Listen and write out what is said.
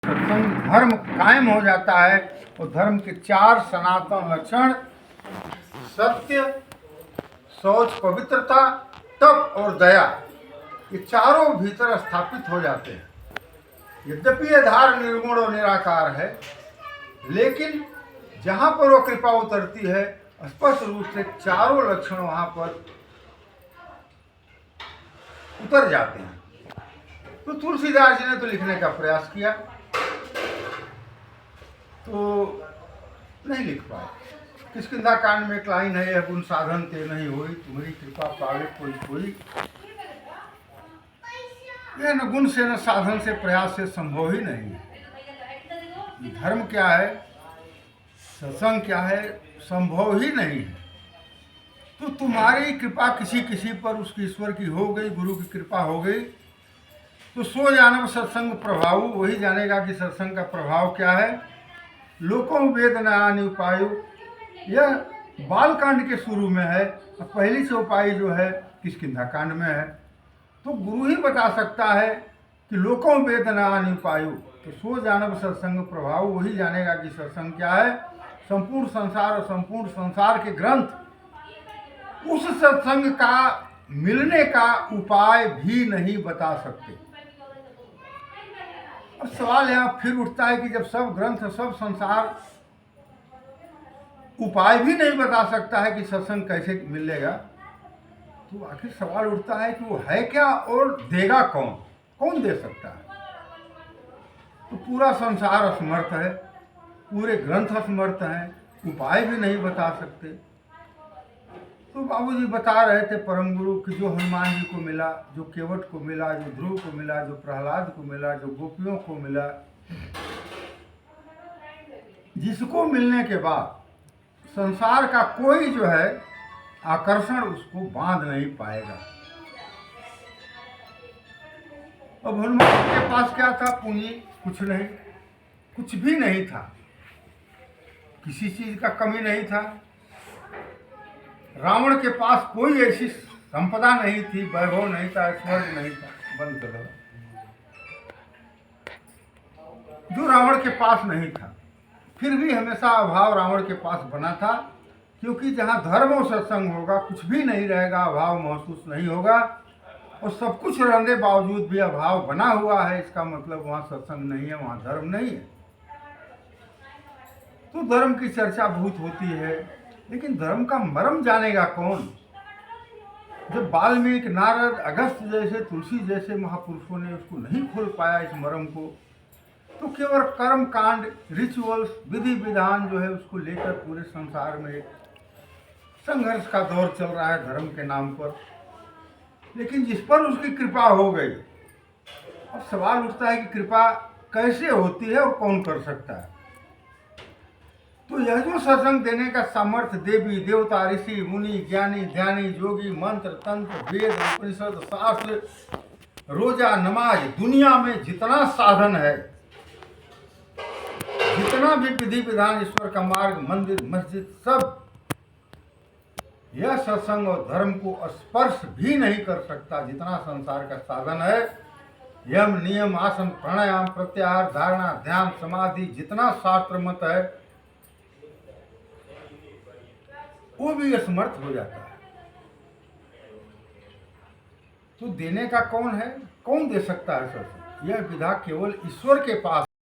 सत्संग धर्म कायम हो जाता है। और धर्म के 4 सनातन लक्षण सत्य, शौच, पवित्रता, तप और दया, ये चारों भीतर स्थापित हो जाते हैं। यद्यपि ये धार निर्गुण और निराकार है, लेकिन जहाँ पर वो कृपा उतरती है स्पष्ट रूप से चारों लक्षण वहाँ पर उतर जाते हैं। तो तुलसीदास जी ने तो लिखने का प्रयास किया, तो नहीं लिख पाए। किष्किंधा कांड में एक लाइन है, यह गुण साधन ते नहीं होई, तुम्हारी कृपा पावे कोई कोई। यह न गुण से न साधन से प्रयास से संभव ही नहीं है। धर्म क्या है, सत्संग क्या है, संभव ही नहीं है। तो तुम्हारी कृपा किसी किसी पर उसकी ईश्वर की हो गई, गुरु की कृपा हो गई, तो सो जानब सत्संग प्रभाव, वही जानेगा कि सत्संग का प्रभाव क्या है। लोकों वेद न उपायु, यह बाल कांड के शुरू में है, पहली से उपाय जो है किष्किंधा कांड में है। तो गुरु ही बता सकता है कि लोकों वेद न उपायु, तो सो जानब सत्संग प्रभाव, वही जानेगा कि सत्संग क्या है। संपूर्ण संसार और संपूर्ण संसार के ग्रंथ उस सत्संग का मिलने का उपाय भी नहीं बता सकते। अब सवाल यहाँ फिर उठता है कि जब सब ग्रंथ, सब संसार उपाय भी नहीं बता सकता है कि सत्संग कैसे मिलेगा, तो आखिर सवाल उठता है कि वो है क्या और देगा कौन, कौन दे सकता है। तो पूरा संसार असमर्थ है, पूरे ग्रंथ असमर्थ हैं, उपाय भी नहीं बता सकते। तो बाबूजी बता रहे थे परम गुरु कि जो हनुमान जी को मिला, जो केवट को मिला, जो ध्रुव को मिला, जो प्रहलाद को मिला, जो गोपियों को मिला, जिसको मिलने के बाद संसार का कोई जो है आकर्षण उसको बांध नहीं पाएगा। अब हनुमान के पास क्या था, पूंजी कुछ नहीं, कुछ भी नहीं था, किसी चीज का कमी नहीं था। रावण के पास कोई ऐसी संपदा नहीं थी, वैभव नहीं था, ऐश्वर्य नहीं था, बंद कर दो, जो रावण के पास नहीं था। फिर भी हमेशा अभाव रावण के पास बना था, क्योंकि जहाँ धर्म और सत्संग होगा कुछ भी नहीं रहेगा, अभाव महसूस नहीं होगा। और सब कुछ रहने बावजूद भी अभाव बना हुआ है, इसका मतलब वहाँ सत्संग नहीं है, वहाँ धर्म नहीं है। तो धर्म की चर्चा बहुत होती है, लेकिन धर्म का मर्म जानेगा कौन। जब वाल्मीकि, नारद, अगस्त जैसे, तुलसी जैसे महापुरुषों ने उसको नहीं खोल पाया इस मर्म को, तो केवल कर्म कांड, रिचुअल्स, विधि विधान जो है उसको लेकर पूरे संसार में एक संघर्ष का दौर चल रहा है धर्म के नाम पर। लेकिन जिस पर उसकी कृपा हो गई, अब सवाल उठता है कि कृपा कैसे होती है और कौन कर सकता है। तो यह जो सत्संग देने का सामर्थ्य देवी देवता, ऋषि, मुनि, ज्ञानी, ध्यानी, जोगी, मंत्र, तंत्र, वेद, उपनिषद, शास्त्र, रोजा, नमाज, दुनिया में जितना साधन है, जितना भी विधि विधान, ईश्वर का मार्ग, मंदिर, मस्जिद, सब यह सत्संग और धर्म को स्पर्श भी नहीं कर सकता। जितना संसार का साधन है, यम, नियम, आसन, प्राणायाम, प्रत्याहार, धारणा, ध्यान, समाधि, जितना शास्त्र मत है वो भी असमर्थ हो जाता है। तो देने का कौन है, कौन दे सकता है सत्संग? यह विधा केवल ईश्वर के पास